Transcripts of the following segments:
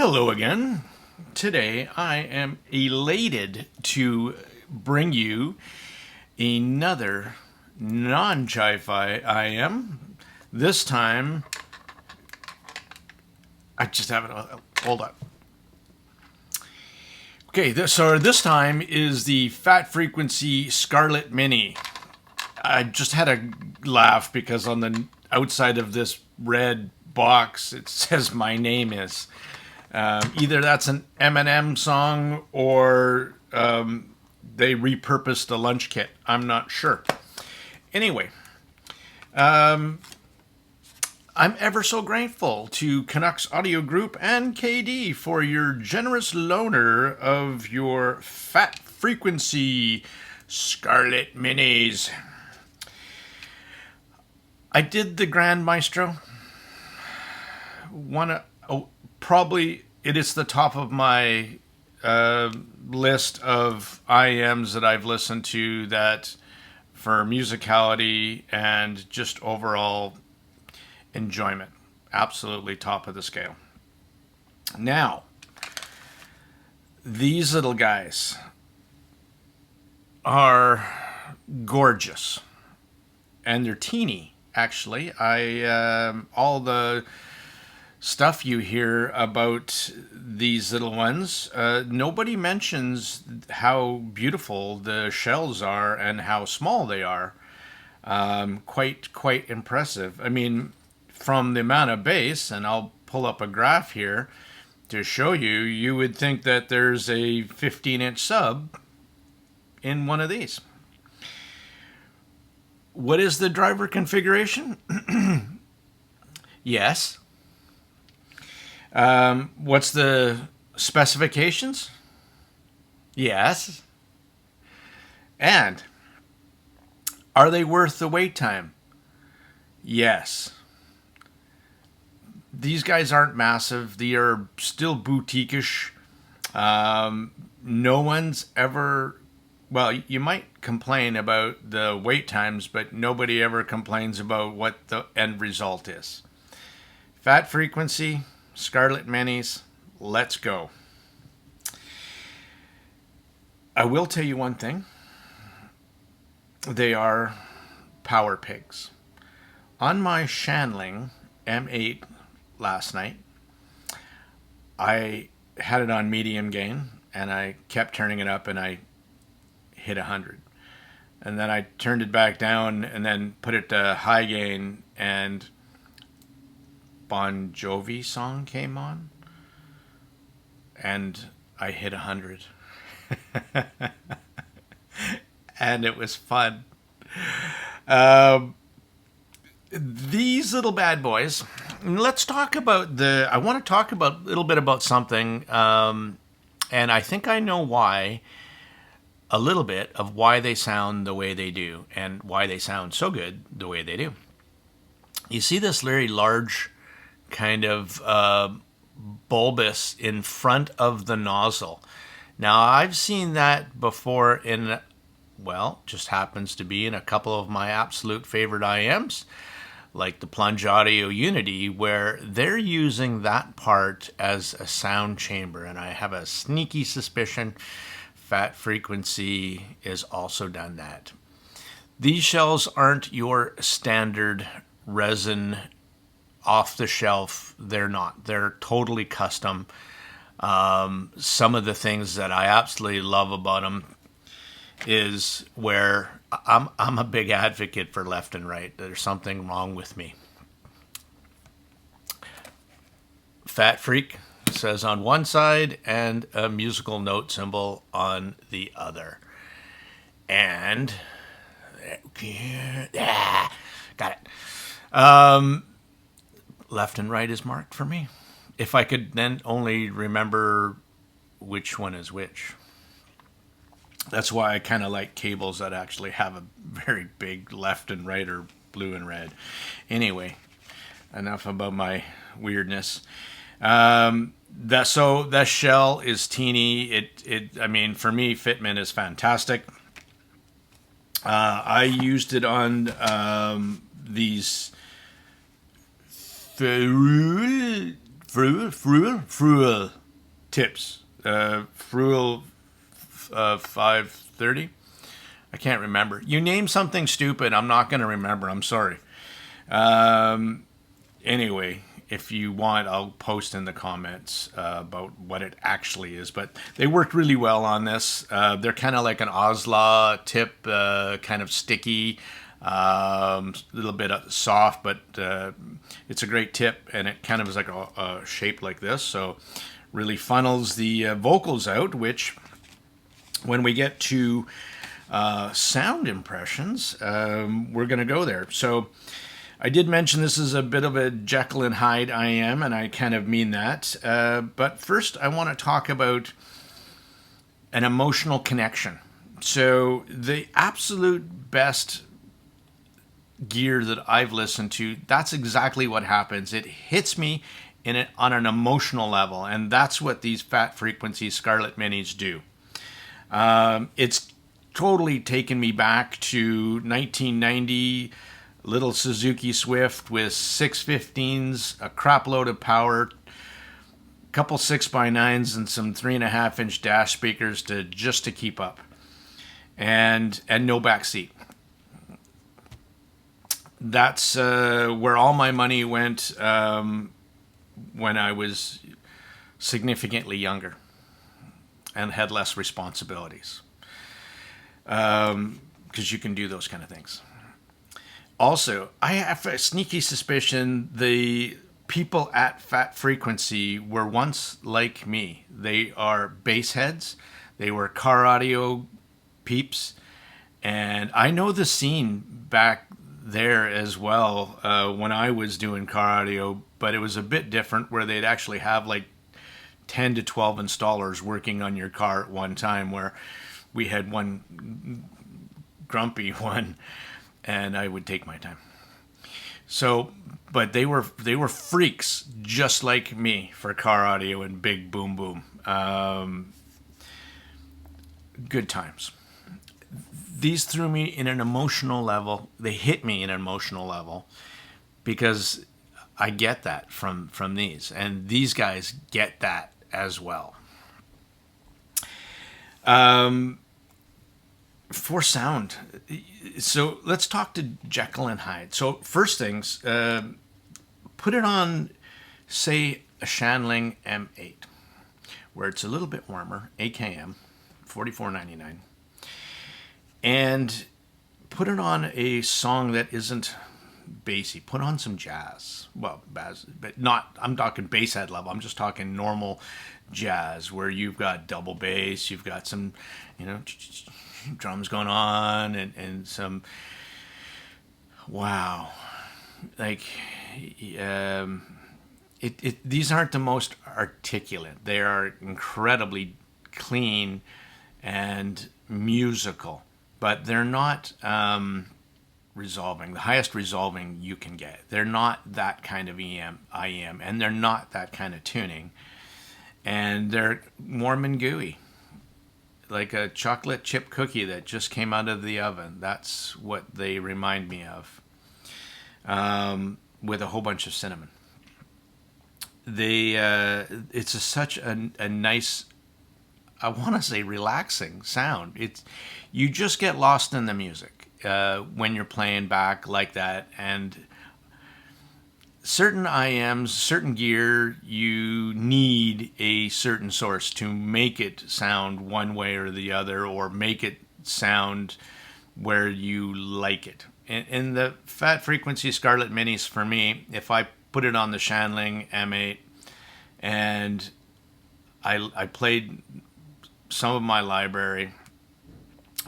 Hello again. Today I am elated to bring you another non-chi-fi IM. This time, I just have it. Hold up. Okay, this time is the Fat Frequency Scarlet Mini. I just had a laugh because on the outside of this red box it says my name is. Either that's an Eminem song or they repurposed a lunch kit. I'm not sure. Anyway, I'm ever so grateful to Canucks Audio Group and KD for your generous loaner of your Fat Frequency Scarlet Minis. I did the Grand Maestro. Probably it is the top of my list of IMs that I've listened to that for musicality and just overall enjoyment. Absolutely top of the scale. Now, these little guys are gorgeous. And they're teeny, actually. All the stuff you hear about these little ones, nobody mentions how beautiful the shells are and how small they are. Quite impressive. I mean, from the amount of bass, and I'll pull up a graph here to show you, you would think that there's a 15-inch sub in one of these. What is the driver configuration? Yes. What's the specifications? Yes. And are they worth the wait time? Yes. These guys aren't massive. They are still boutique-ish. No one's ever... Well, you might complain about the wait times, but nobody ever complains about what the end result is. Fat Frequency, Scarlet Minis, let's go. I will tell you one thing. They are power pigs. On my Shanling M8 last night, I had it on medium gain, and I kept turning it up, and I hit 100. And then I turned it back down and then put it to high gain, and Bon Jovi song came on and I hit 100. And it was fun. These little bad boys, let's talk about I want to talk about a little bit about something, and I think I know why. A little bit of why they sound the way they do and why they sound so good the way they do. You see this very large kind of bulbous in front of the nozzle. Now, I've seen that before just happens to be in a couple of my absolute favorite IMs, like the Plunge Audio Unity, where they're using that part as a sound chamber. And I have a sneaky suspicion Fat Frequency is also done that. These shells aren't your standard resin off the shelf. They're not. They're totally custom. Some of the things that I absolutely love about them is where I'm a big advocate for left and right. There's something wrong with me. Fat Freak says on one side and a musical note symbol on the other. And got it. Left and right is marked for me. If I could then only remember which one is which. That's why I kind of like cables that actually have a very big left and right or blue and red. Anyway, enough about my weirdness. That shell is teeny. I mean, for me, fitment is fantastic. I used it on these Fruel tips. Fruel 530. I can't remember. You name something stupid, I'm not going to remember. I'm sorry. Anyway, if you want, I'll post in the comments about what it actually is. But they worked really well on this. They're kind of like an Osla tip, kind of sticky, a little bit soft, but it's a great tip, and it kind of is like a shape like this. So really funnels the vocals out, which when we get to sound impressions, we're going to go there. So I did mention this is a bit of a Jekyll and Hyde IM, and I kind of mean that. But first, I want to talk about an emotional connection. So the absolute best gear that I've listened to, that's exactly what happens. It hits me on an emotional level, and that's what these Fat Frequency Scarlet Minis do. It's totally taken me back to 1990, little Suzuki Swift with 615s, a crap load of power, couple 6x9s, and some 3.5-inch dash speakers to keep up, and no back seat. That's where all my money went when I was significantly younger and had less responsibilities, because you can do those kind of things. Also, I have a sneaky suspicion the people at Fat Frequency were once like me. They are bass heads. They were car audio peeps. And I know the scene back there as well when I was doing car audio, but it was a bit different, where they'd actually have like 10 to 12 installers working on your car at one time, where we had one grumpy one, and I would take my time. So, but they were freaks just like me for car audio and big boom boom. Good times. These threw me in an emotional level. They hit me in an emotional level because I get that from these, and these guys get that as well. For sound, so let's talk to Jekyll and Hyde. So first things, put it on, say, a Shanling M8, where it's a little bit warmer, AKM, $44.99, and put it on a song that isn't bassy. Put on some jazz. Well, bass, but not, I'm talking bass head level. I'm just talking normal jazz, where you've got double bass, you've got some, drums going on, and some, wow, like, these aren't the most articulate. They are incredibly clean and musical, but they're not resolving, the highest resolving you can get. They're not that kind of IM, and they're not that kind of tuning, and they're warm and gooey, like a chocolate chip cookie that just came out of the oven. That's what they remind me of, with a whole bunch of cinnamon. It's such a nice, I want to say, relaxing sound. You just get lost in the music when you're playing back like that. And certain IMs, certain gear, you need a certain source to make it sound one way or the other, or make it sound where you like it. In the Fat Frequency Scarlet Minis, for me, if I put it on the Shanling M8 and I played some of my library,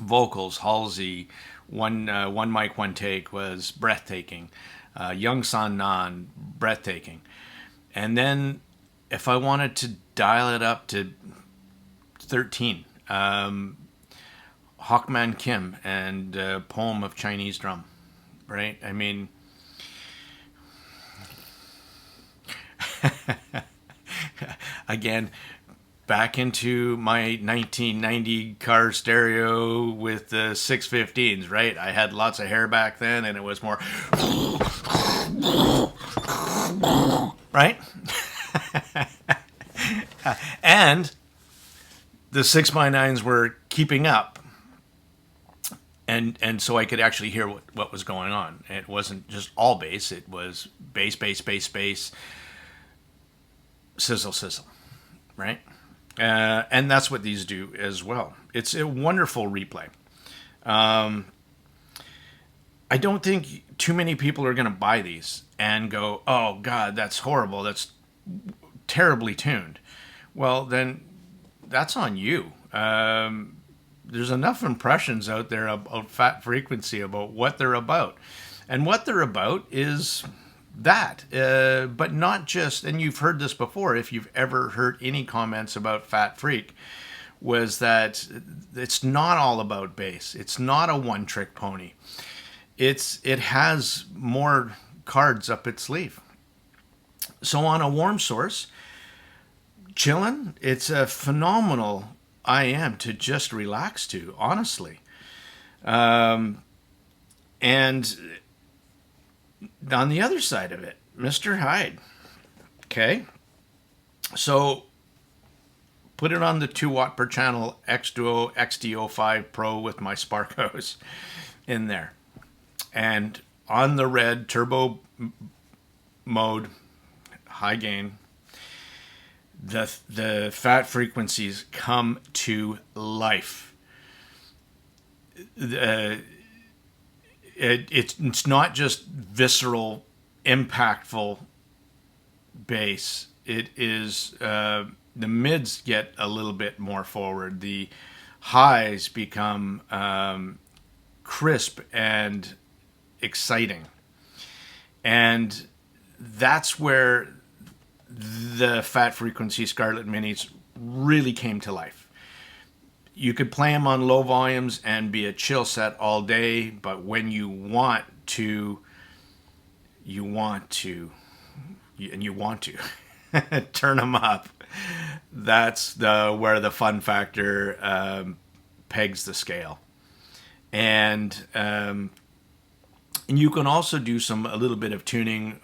vocals, Halsey, one mic, one take was breathtaking. Young San Nan, breathtaking. And then if I wanted to dial it up to 13, Hawkman Kim and Poem of Chinese Drum, right? I mean, again, back into my 1990 car stereo with the 615s, right? I had lots of hair back then, and it was more, right? And the 6x9s were keeping up. And so I could actually hear what was going on. It wasn't just all bass. It was bass, bass, bass, bass, sizzle, sizzle, right? And that's what these do as well. It's a wonderful replay. I don't think too many people are going to buy these and go, oh, God, that's horrible. That's terribly tuned. Well, then that's on you. There's enough impressions out there about Fat Frequency, about what they're about. And what they're about is that, but not just, and you've heard this before, if you've ever heard any comments about FATfreq, was that it's not all about bass. It's not a one-trick pony. It has more cards up its sleeve. So on a warm source, chillin', it's a phenomenal IM to just relax to, honestly. And on the other side of it, Mr. Hyde. Okay. So put it on the 2 watt per channel X-Duo XD05 Pro with my Sparkos in there. And on the red turbo mode, high gain, the Fat Frequencies come to life. It's not just visceral, impactful bass. It is the mids get a little bit more forward. The highs become crisp and exciting, and that's where the Fat Frequency Scarlet Minis really came to life. You could play them on low volumes and be a chill set all day, but when you want to turn them up, that's where the fun factor pegs the scale. And you can also do a little bit of tuning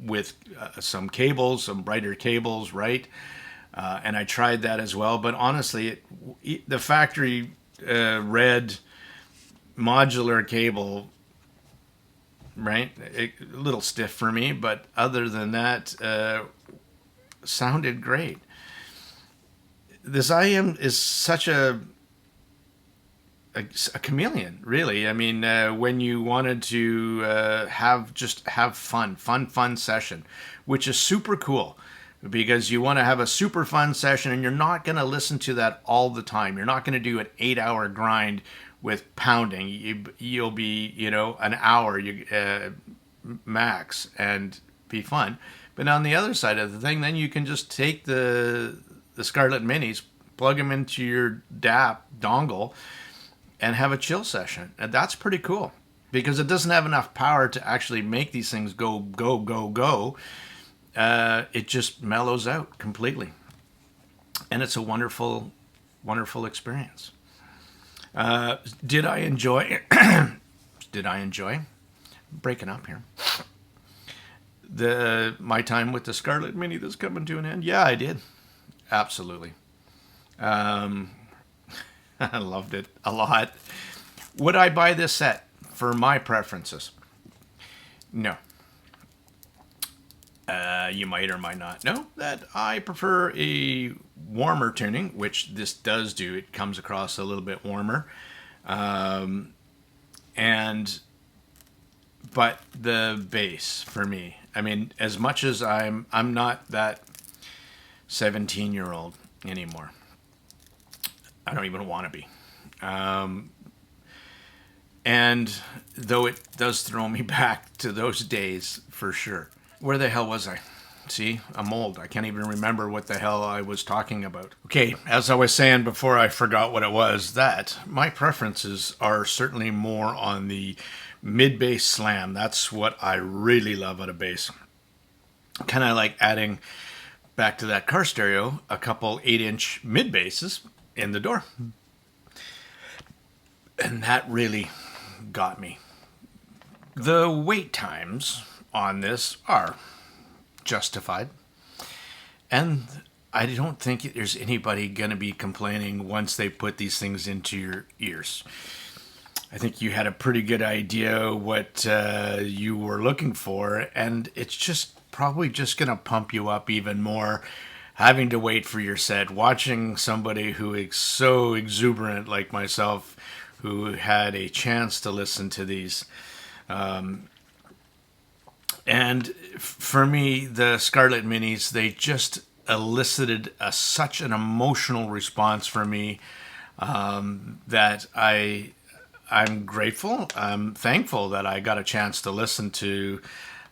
with some cables, some brighter cables, right? And I tried that as well. But honestly, the factory red modular cable, right? A little stiff for me, but other than that, sounded great. This IM is such a chameleon, really. I mean, when you wanted to have fun session, which is super cool, because you want to have a super fun session, and you're not going to listen to that all the time. You're not going to do an 8-hour grind with pounding. You'll be, an hour max and be fun. But on the other side of the thing, then you can just take the Scarlet Minis, plug them into your DAP dongle, and have a chill session. And that's pretty cool, because it doesn't have enough power to actually make these things go, go, go, go. It just mellows out completely. And it's a wonderful, wonderful experience. Did I enjoy? Did I enjoy? Breaking up here. My time with the Scarlet Mini that's coming to an end? Yeah, I did. Absolutely. I loved it a lot. Would I buy this set for my preferences? No. You might or might not know that I prefer a warmer tuning, which this does do. It comes across a little bit warmer. But the bass for me, I mean, as much as I'm not that 17-year-old anymore. I don't even want to be. And though it does throw me back to those days for sure. Where the hell was I? See, I'm old. I can't even remember what the hell I was talking about. Okay, as I was saying before I forgot what it was, that my preferences are certainly more on the mid-bass slam. That's what I really love out of bass. Kind of like adding, back to that car stereo, a couple 8-inch mid-basses in the door. And that really got me. The wait times on this are justified. And I don't think there's anybody going to be complaining once they put these things into your ears. I think you had a pretty good idea what you were looking for, and it's just probably just going to pump you up even more having to wait for your set, watching somebody who is so exuberant like myself, who had a chance to listen to these. And for me, the Scarlet Minis, they just elicited such an emotional response for me that I'm grateful. I'm thankful that I got a chance to listen to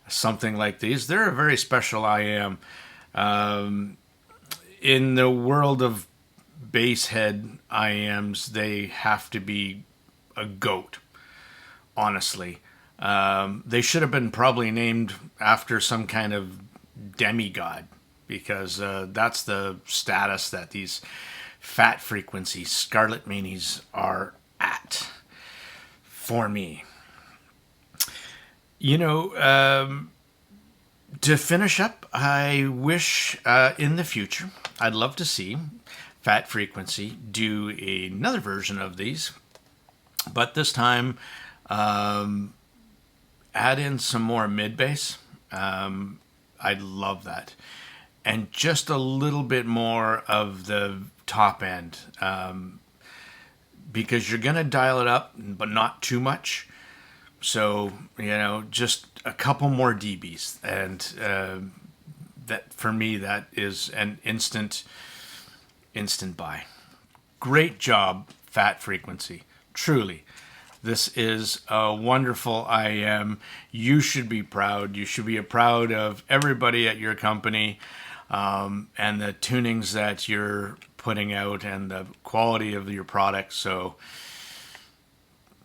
something like these. They're a very special I am. In the world of bass head IAMs, they have to be a goat, honestly. They should have been probably named after some kind of demigod, because that's the status that these fat frequency Scarlet Minis are at for me. You know, to finish up, I wish in the future, I'd love to see Fat Frequency do another version of these, but this time add in some more mid bass. I'd love that. And just a little bit more of the top end, because you're going to dial it up, but not too much. So, you know, just a couple more dBs. And that, for me, that is an instant buy. Great job, Fat Frequency. Truly. This is a wonderful IM. You should be proud. You should be proud of everybody at your company, and the tunings that you're putting out and the quality of your product. So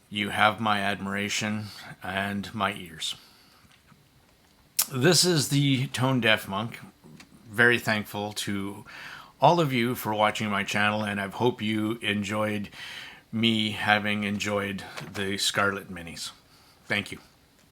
you have my admiration and my ears. This is the Tone Deaf Monk. Very thankful to all of you for watching my channel, and I hope you enjoyed me having enjoyed the Scarlet Minis. Thank you.